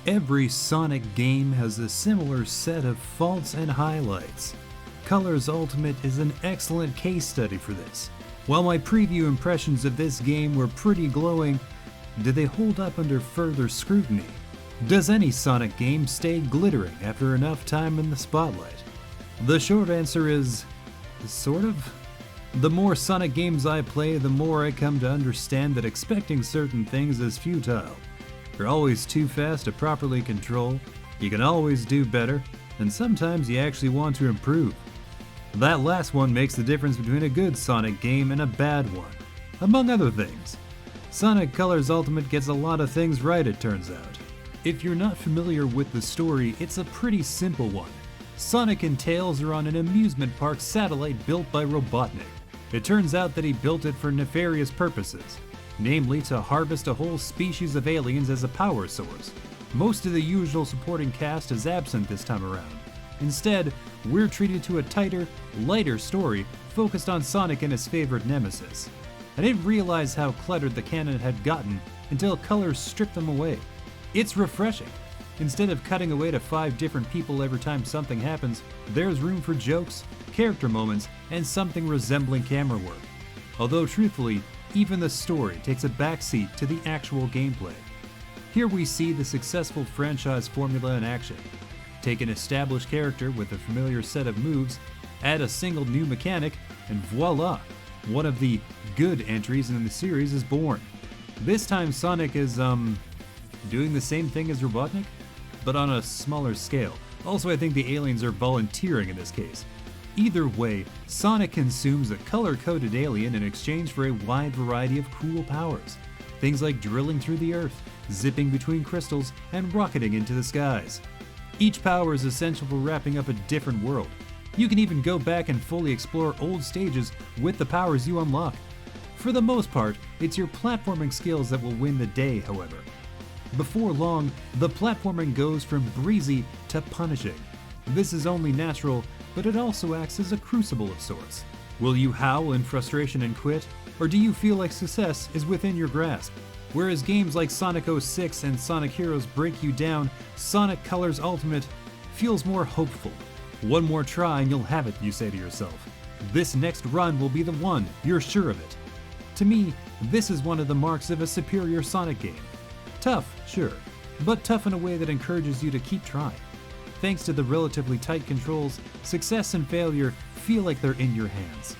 Every Sonic game has a similar set of faults and highlights. Colors Ultimate is an excellent case study for this. While my preview impressions of this game were pretty glowing, do they hold up under further scrutiny? Does any Sonic game stay glittering after enough time in the spotlight? The short answer is, sort of. The more Sonic games I play, the more I come to understand that expecting certain things is futile. You're always too fast to properly control, you can always do better, and sometimes you actually want to improve. That last one makes the difference between a good Sonic game and a bad one, among other things. Sonic Colors Ultimate gets a lot of things right, it turns out. If you're not familiar with the story, it's a pretty simple one. Sonic and Tails are on an amusement park satellite built by Robotnik. It turns out that he built it for nefarious purposes, namely to harvest a whole species of aliens as a power source. Most of the usual supporting cast is absent this time around. Instead, we're treated to a tighter, lighter story focused on Sonic and his favorite nemesis. I didn't realize how cluttered the canon had gotten until Colors stripped them away. It's refreshing. Instead of cutting away to 5 different people every time something happens, there's room for jokes, character moments, and something resembling camera work. Although truthfully, even the story takes a backseat to the actual gameplay. Here we see the successful franchise formula in action. Take an established character with a familiar set of moves, add a single new mechanic, and voila! One of the good entries in the series is born. This time Sonic is, doing the same thing as Robotnik, but on a smaller scale. Also, I think the aliens are volunteering in this case. Either way, Sonic consumes a color-coded alien in exchange for a wide variety of cool powers. Things like drilling through the earth, zipping between crystals, and rocketing into the skies. Each power is essential for wrapping up a different world. You can even go back and fully explore old stages with the powers you unlock. For the most part, it's your platforming skills that will win the day, however. Before long, the platforming goes from breezy to punishing. This is only natural, but it also acts as a crucible of sorts. Will you howl in frustration and quit, or do you feel like success is within your grasp? Whereas games like Sonic 06 and Sonic Heroes break you down, Sonic Colors Ultimate feels more hopeful. One more try and you'll have it, you say to yourself. This next run will be the one, you're sure of it. To me, this is one of the marks of a superior Sonic game. Tough, sure, but tough in a way that encourages you to keep trying. Thanks to the relatively tight controls, success and failure feel like they're in your hands.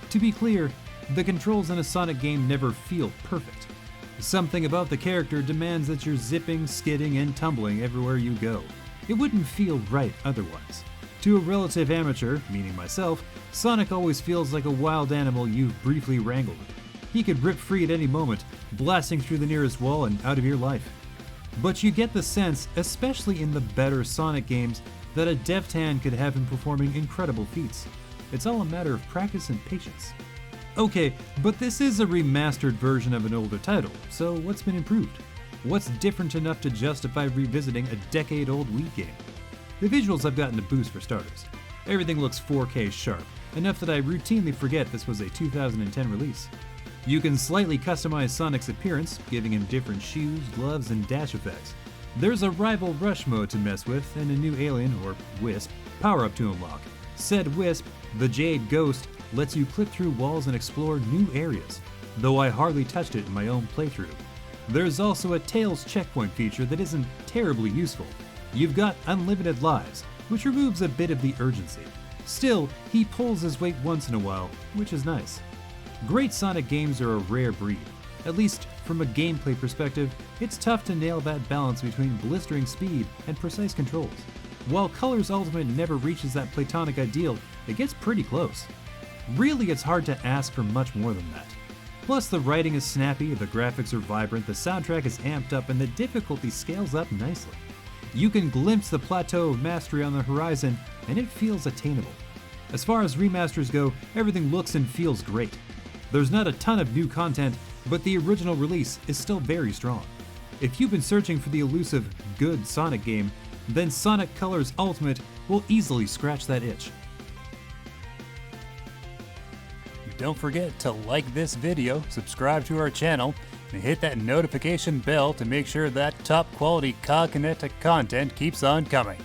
To be clear, the controls in a Sonic game never feel perfect. Something about the character demands that you're zipping, skidding, and tumbling everywhere you go. It wouldn't feel right otherwise. To a relative amateur, meaning myself, Sonic always feels like a wild animal you've briefly wrangled. He could rip free at any moment, blasting through the nearest wall and out of your life. But you get the sense, especially in the better Sonic games, that a deft hand could have him performing incredible feats. It's all a matter of practice and patience. Okay, but this is a remastered version of an older title, so what's been improved? What's different enough to justify revisiting a decade-old Wii game? The visuals have gotten a boost for starters. Everything looks 4K sharp, enough that I routinely forget this was a 2010 release. You can slightly customize Sonic's appearance, giving him different shoes, gloves, and dash effects. There's a rival rush mode to mess with, and a new alien, or Wisp, power-up to unlock. Said Wisp, the Jade Ghost, lets you clip through walls and explore new areas, though I hardly touched it in my own playthrough. There's also a Tails checkpoint feature that isn't terribly useful. You've got unlimited lives, which removes a bit of the urgency. Still, he pulls his weight once in a while, which is nice. Great Sonic games are a rare breed. At least, from a gameplay perspective, it's tough to nail that balance between blistering speed and precise controls. While Colors Ultimate never reaches that platonic ideal, it gets pretty close. Really, it's hard to ask for much more than that. Plus, the writing is snappy, the graphics are vibrant, the soundtrack is amped up, and the difficulty scales up nicely. You can glimpse the plateau of mastery on the horizon, and it feels attainable. As far as remasters go, everything looks and feels great. There's not a ton of new content, but the original release is still very strong. If you've been searching for the elusive, good Sonic game, then Sonic Colors Ultimate will easily scratch that itch. don't forget to like this video, subscribe to our channel, and hit that notification bell to make sure that top quality COGconnected content keeps on coming.